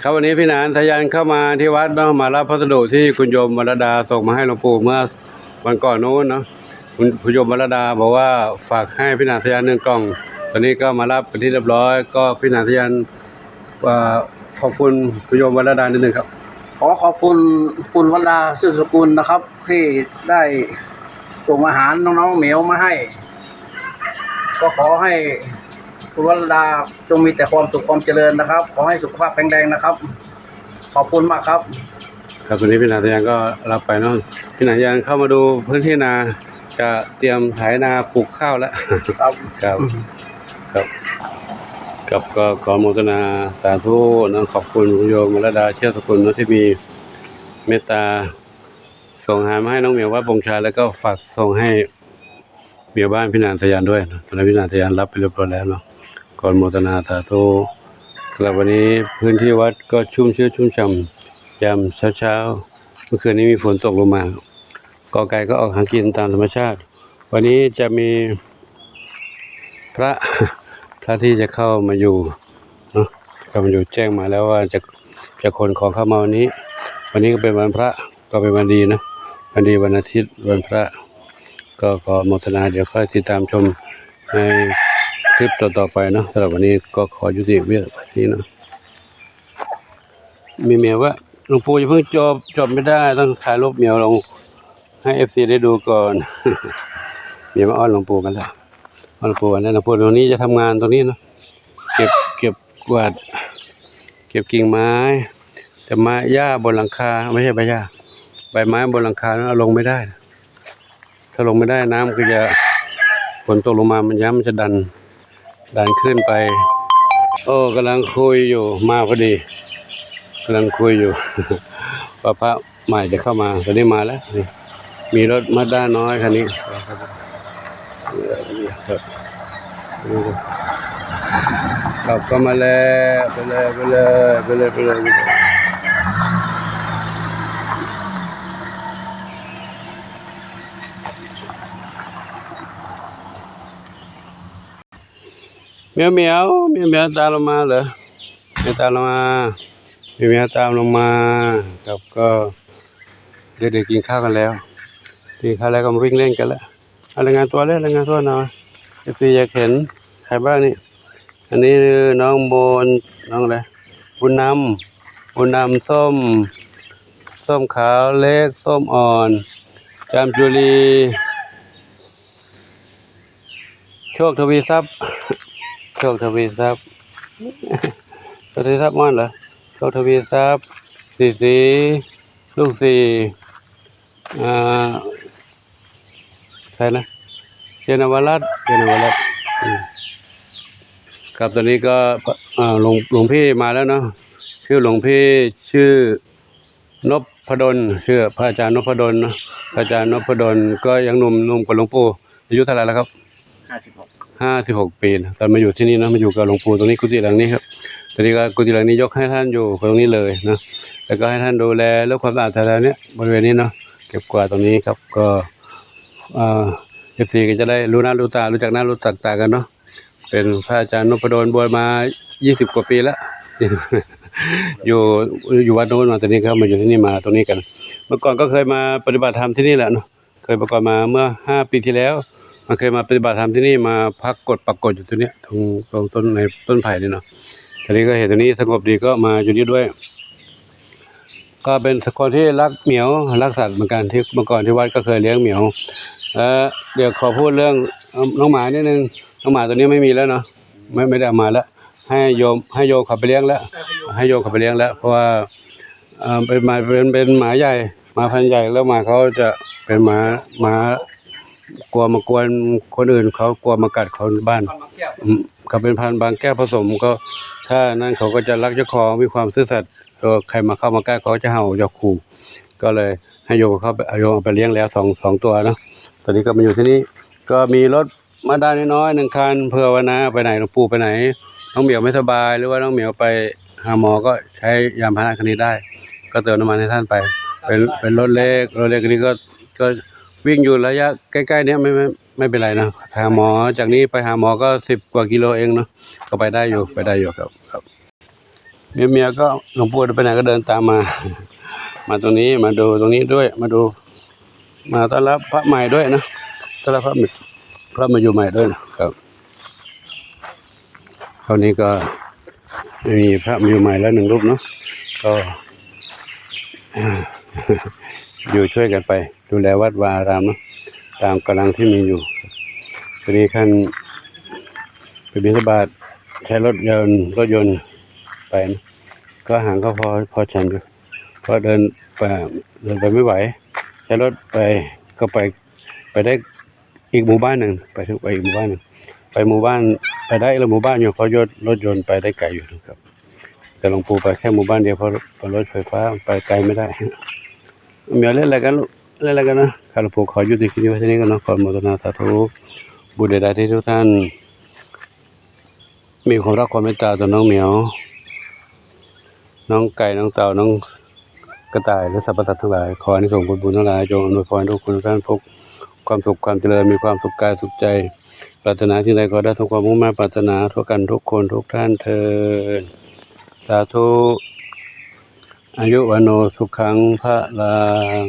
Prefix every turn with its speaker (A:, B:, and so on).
A: ครับวันนี้พี่หนานสายันเข้ามาที่วัดเนาะมารับพัสดุที่คุณโยมวรดาส่งมาให้หลวงปู่เมื่อวันก่อนนู้นเนาะคุณโยมวรดาบอกว่าฝากให้พี่หนานสายัน1 กล่องตอนนี้ก็มารับเป็นที่เรียบร้อยก็พี่หนานสายันขอบคุณคุณโยมวรดานิดนึงครับ
B: ขอบคุณคุณวรดาสืบสกุลนะครับที่ได้ส่งอาหารน้องๆเหมียวมาให้ก็ขอให้คุณวรดาจงมีแต่ความสุขความเจริญนะครับขอให้สุขภาพแข็งแรงนะครับขอบคุณมากครับ
A: ครับวันนี้พี่หนานสายันก็รับไปเนาะพี่หนานสายันเข้ามาดูพื้นที่นาจะเตรียมไถนาปลูกข้าวแล้ว
B: ครับ
A: ครับก็ขอโมทนาสาธุนะขอบคุณคุณโยมวรดาเชื่อสกุลนะที่มีเมตตาส่งอาหารมาให้น้องเหมียววัดบงชาแล้วก็ฝากส่งให้เหมียวบ้านพี่หนานสายันด้วยนะตอนนี้พี่หนานสายันรับไปเรียบร้อยแล้วเนาะก่อนโมทนาสาธุครับวันนี้พื้นที่วัดก็ชุ่มชื้นชุ่มฉ่ำยามเช้าเมื่อคืนนี้มีฝนตกลงมากอไก่ก็ออกหากินตามธรรมชาติวันนี้จะมีพระที่จะเข้ามาอยู่เนาะเข้ามาอยู่แจ้งมาแล้วว่าจะขนของเข้ามาวันนี้ก็เป็นวันพระก็เป็นวันดีนะวันดีวันอาทิตย์วันพระก็ขอโมทนาเดี๋ยวค่อยติดตามชมในคลิปต่อไปเนาะสำหรับวันนี้ก็ขอยุติเวียนี้เนาะมีเมียว่าหลวงปู่อย่าเพิ่งจบไม่ได้ต้องถ่ายรูปเมียวลงให้FCได้ดูก่อนเมียมาอ้อนหลวงปู่กันแล้วหลวงปู่นั่นหลวงปู่ตรงนี้จะทำงานตรงนี้เนาะเก็บกวาดเก็บกิ่งไม้แต่ไม้หญ้าบนหลังคาไม่ใช่ใบหญ้าใบไม้บนหลังคานั้นเอาลงไม่ได้ถ้าลงไม่ได้น้ำก็จะฝนตกลงมามันย้ำมันจะดันขึ้นไปโอ้กำลังคุยอยู่มาพอดีกำลังคุยอยู่ว่าพระใหม่จะเข้ามาตอนนี้มาแล้วมีรถมาด้าน้อยคันนี้ขับก็มาแล้วไปเลยเหมียวตามลงมาเหรอไม่ตามลงมาเหมียวตามลงมาครับก็เด็กๆกินข้าวกันแล้วกินข้าวแล้วก็มาวิ่งเล่นกันแล้วรายงานตัวหน่อยอยากเห็นใครบ้างนี่อันนี้น้องโบนน้องอะไรบุญนำส้มขาวเล็กส้มอ่อนจามจุลีโชคทวีทรัพย์ม่อนเหรอโชคทวีทรัพย์สีลูกใครนะเจนวรัตน์ครับตอนนี้ก็หลวงพี่มาแล้วเนาะชื่อหลวงพี่ชื่อนพดลชื่อพระอาจารย์นพดลเนาะพระอาจารย์นพดลก็ยังหนุ่มกว่าหลวงปู่อายุเท่าไหร่แล้วครับ56 ปีนะตอนมาอยู่ที่นี่นะมาอยู่กับหลวงปู่ตรงนี้กุฏิหลังนี้ครับตอนนี้ก็กุฏิหลังนี้ยกให้ท่านอยู่ตรงนี้เลยนะแล้วก็ให้ท่านดูแลเรื่องความสะอาดแถวๆนี้บริเวณนี้เนาะเก็บกวาดตรงนี้ครับก็FC ก็จะได้รู้หน้ารู้ตารู้จักหน้ารู้จักตากันเนาะเป็นพระอาจารย์นพดลบวชมา20 กว่าปีแล้วอยู่วัดโน้นมาตอนนี้ครับมาอยู่ที่นี่มาตรงนี้กันเมื่อก่อนก็เคยมาปฏิบัติธรรมที่นี่แหละเนาะเคยประกอบมาเมื่อ5 ปีที่แล้วมันเคยมาปฏิบัติธรรมที่นี่มาพักปรากฏอยู่ตรงนี้ตรงต้นในต้นไผ่นี่เนาะตอนนี้ก็เห็นตรงนี้สงบดีก็มาอยู่นี่ด้วยก็เป็นคนที่รักเหมียวรักสัตว์เหมือนกันที่เมื่อก่อนที่วัดก็เคยเลี้ยงเหมียวเดี๋ยวขอพูดเรื่องน้องหมานิดนึงน้องหมาตัวนี้ไม่มีแล้วเนาะไม่ได้เอามาแล้วให้โยมขับไปเลี้ยงแล้วเพราะว่าเป็นหมาใหญ่หมาพันธุ์ใหญ่แล้วหมาเขาจะเป็นหมากลัวมากวนคนอื่นเขากลัวมากัดคนบ้านเขาเป็นพันธุ์บางแก้วผสมก็ถ้านั่นเขาก็จะรักเจ้าของมีความซื่อสัตย์ตัวใครมาเข้ามาใกล้เขาจะเห่าจะขู่ก็เลยให้โยมเขาเอาไปเลี้ยงแล้วสองตัวเนาะตอนนี้ก็มาอยู่ที่นี่ก็มีรถมาด้าน้อย1 คันเพื่อวันนะไปไหนหลวงปู่ไปไหนน้องเหมียวไม่สบายหรือว่าน้องเหมียวไปหาหมอก็ใช้ยานพาหนะคันนี้ได้ก็เติมน้ำมันให้ท่านไปเป็นรถเล็กคันนี้ก็วิ่งอยู่ระยะใกล้ๆเนี้ยไม่เป็นไรนะหาหมอจากนี้ไปหาหมอก็10 กว่ากิโลเองเนาะก็ไปได้อยู่ครับ เมียก็หลวงปู่ไปไหนก็เดินตามมา มาตรงนี้มาดูตรงนี้ด้วยมาดูมาต้อนรับพระใหม่ด้วยนะต้อนรับพระมาอยู่ใหม่ด้วยนะครับคราวนี้ก็มีพระมาอยู่ใหม่แล้ว1 รูปเนาะก็อยู่ช่วยกันไปดูแลวัดวาอารามเนาะตามกำลังที่มีอยู่ตอนนี้ท่านไปบิณฑบาตใช้รถยนต์ไปนะก็ห่างก็พอฉันอยู่เพราะเดินไปไม่ไหวใช้รถไปก็ไปได้อีกหมู่บ้านหนึ่งไปอีกหมู่บ้านหนึ่งไปหมู่บ้านไปได้แล้วหมู่บ้านอยู่เพราะรถยนต์ไปได้ไกลอยู่นะครับแต่หลวงปู่ไปแค่หมู่บ้านเดียวเพราะรถไฟฟ้าไปไกลไม่ได้เมียเล่นอะไรกันลูกเล่นอะไรกันนะหลวงปู่ขอยุติคลิปไว้ที่นี้กันเนาะขออนุโมทนาสาธุบุญใดๆที่ทุกท่านมีความรักความเมตตาต่อน้องเหมียวน้องไก่น้องเต่าน้องกระต่ายและสรรพสัตว์ทั้งหลายขอให้ส่งบุญทั้งหลายจงอำนวยพรทุกคนทุกท่านพบความสุขความเจริญมีความสุขกายสุขใจปรารถนาที่ใดก็ได้ทุกความมุ่งมั่นปรารถนาทั่วกันทุกคนทุกท่านเถิดสาธุอายุวโนสุขังพระลัง